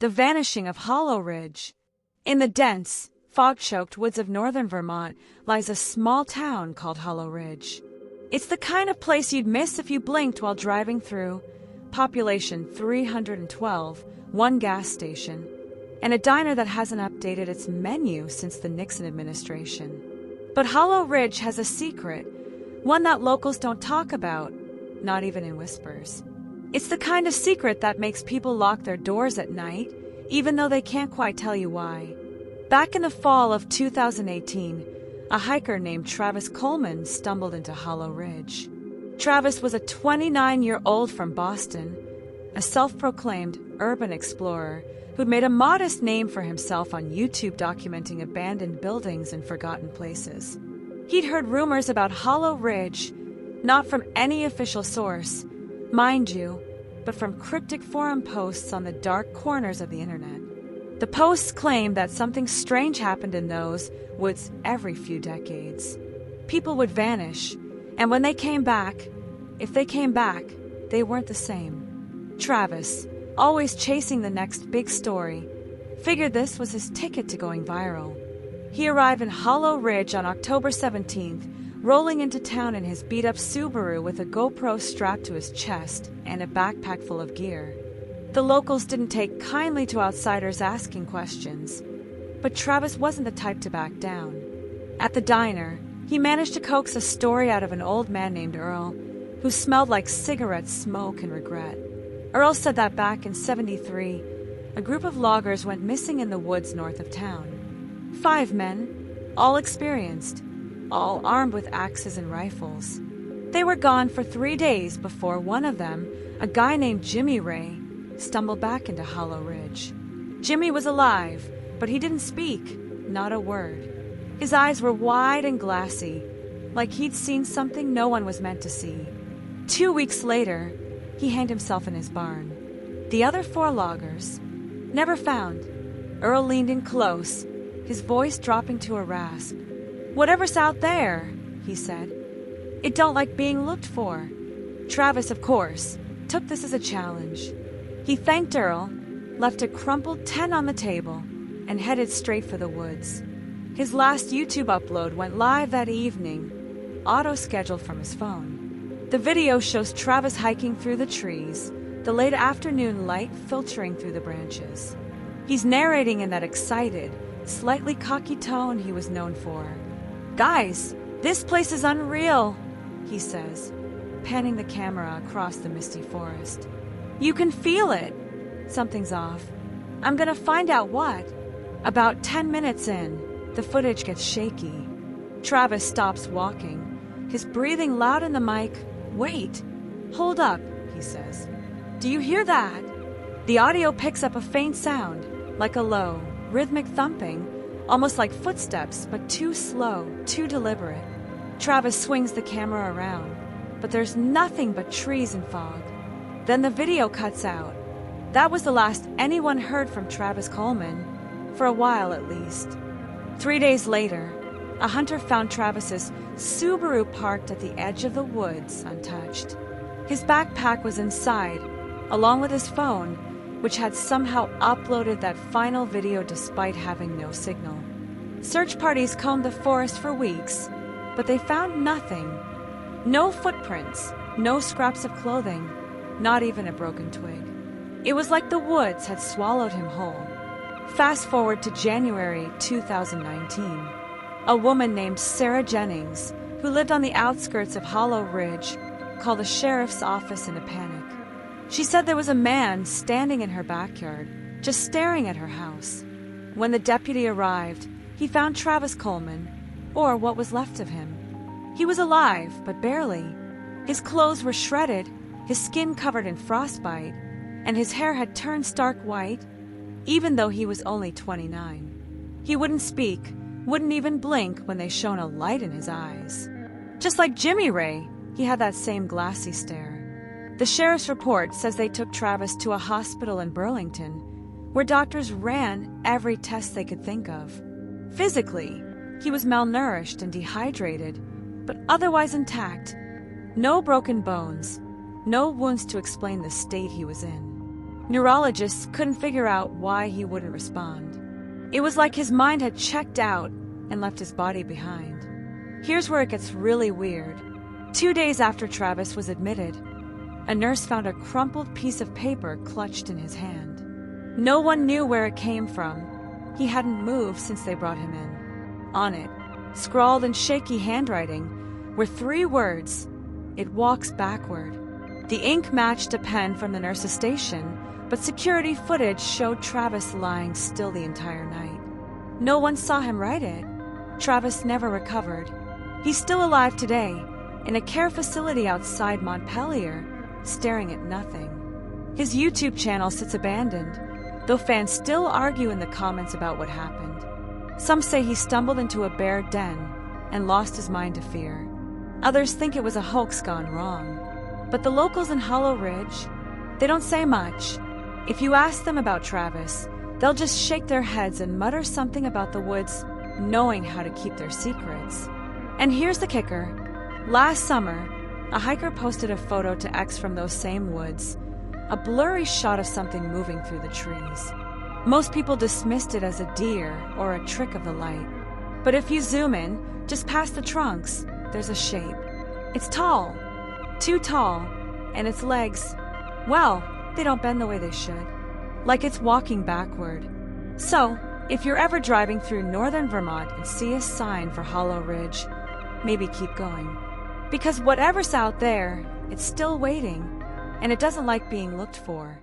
The vanishing of Hollow Ridge. In the dense, fog-choked woods of northern Vermont lies a small town called Hollow Ridge. It's the kind of place you'd miss if you blinked while driving through. Population 312, one gas station, and a diner that hasn't updated its menu since the Nixon administration. But Hollow Ridge has a secret, one that locals don't talk about, not even in whispers. It's the kind of secret that makes people lock their doors at night, even though they can't quite tell you why. Back in the fall of 2018, a hiker named Travis Coleman stumbled into Hollow Ridge. Travis was a 29-year-old from Boston, a self-proclaimed urban explorer who'd made a modest name for himself on YouTube documenting abandoned buildings and forgotten places. He'd heard rumors about Hollow Ridge, not from any official source, mind you, but from cryptic forum posts on the dark corners of the internet. The posts claimed that something strange happened in those woods every few decades. People would vanish, and when they came back, if they came back, they weren't the same. Travis, always chasing the next big story, figured this was his ticket to going viral. He arrived in Hollow Ridge on October 17th, rolling into town in his beat-up Subaru with a GoPro strapped to his chest and a backpack full of gear. The locals didn't take kindly to outsiders asking questions, but Travis wasn't the type to back down. At the diner, he managed to coax a story out of an old man named Earl, who smelled like cigarette smoke and regret. Earl said that back in '73, a group of loggers went missing in the woods north of town. 5 men, all experienced, all armed with axes and rifles. They were gone for 3 days before one of them, a guy named Jimmy Ray, stumbled back into Hollow Ridge. Jimmy was alive, but he didn't speak, not a word. His eyes were wide and glassy, like he'd seen something no one was meant to see. 2 weeks later, he hanged himself in his barn. The other 4 loggers, never found. Earl leaned in close, his voice dropping to a rasp. "Whatever's out there," he said, "it don't like being looked for." Travis, of course, took this as a challenge. He thanked Earl, left a crumpled 10 on the table, and headed straight for the woods. His last YouTube upload went live that evening, auto-scheduled from his phone. The video shows Travis hiking through the trees, the late afternoon light filtering through the branches. He's narrating in that excited, slightly cocky tone he was known for. "Guys, this place is unreal," he says, panning the camera across the misty forest. "You can feel it. Something's off. I'm gonna find out what." About 10 minutes in, the footage gets shaky. Travis stops walking, his breathing loud in the mic. "Wait, hold up," he says. "Do you hear that?" The audio picks up a faint sound, like a low, rhythmic thumping, almost like footsteps, but too slow, too deliberate. Travis swings the camera around, but there's nothing but trees and fog. Then the video cuts out. That was the last anyone heard from Travis Coleman, for a while at least. 3 days later, a hunter found Travis's Subaru parked at the edge of the woods, untouched. His backpack was inside, along with his phone, which had somehow uploaded that final video despite having no signal. Search parties combed the forest for weeks, but they found nothing. No footprints, no scraps of clothing, not even a broken twig. It was like the woods had swallowed him whole. Fast forward to January 2019. A woman named Sarah Jennings, who lived on the outskirts of Hollow Ridge, called the sheriff's office in a panic. She said there was a man standing in her backyard, just staring at her house. When the deputy arrived, he found Travis Coleman, or what was left of him. He was alive, but barely. His clothes were shredded, his skin covered in frostbite, and his hair had turned stark white, even though he was only 29. He wouldn't speak, wouldn't even blink when they shone a light in his eyes. Just like Jimmy Ray, he had that same glassy stare. The sheriff's report says they took Travis to a hospital in Burlington, where doctors ran every test they could think of. Physically, he was malnourished and dehydrated, but otherwise intact. No broken bones, no wounds to explain the state he was in. Neurologists couldn't figure out why he wouldn't respond. It was like his mind had checked out and left his body behind. Here's where it gets really weird. 2 days after Travis was admitted, a nurse found a crumpled piece of paper clutched in his hand. No one knew where it came from. He hadn't moved since they brought him in. On it, scrawled in shaky handwriting, were 3 words: "It walks backward." The ink matched a pen from the nurse's station, but security footage showed Travis lying still the entire night. No one saw him write it. Travis never recovered. He's still alive today, in a care facility outside Montpelier, staring at nothing. His YouTube channel sits abandoned, though fans still argue in the comments about what happened. Some say he stumbled into a bear den and lost his mind to fear. Others think it was a hoax gone wrong. But the locals in Hollow Ridge, they don't say much. If you ask them about Travis, they'll just shake their heads and mutter something about the woods knowing how to keep their secrets. And here's the kicker. Last summer, a hiker posted a photo to X from those same woods, a blurry shot of something moving through the trees. Most people dismissed it as a deer or a trick of the light. But if you zoom in, just past the trunks, there's a shape. It's tall, too tall, and its legs, well, they don't bend the way they should. Like it's walking backward. So, if you're ever driving through northern Vermont and see a sign for Hollow Ridge, maybe keep going. Because whatever's out there, it's still waiting, and it doesn't like being looked for.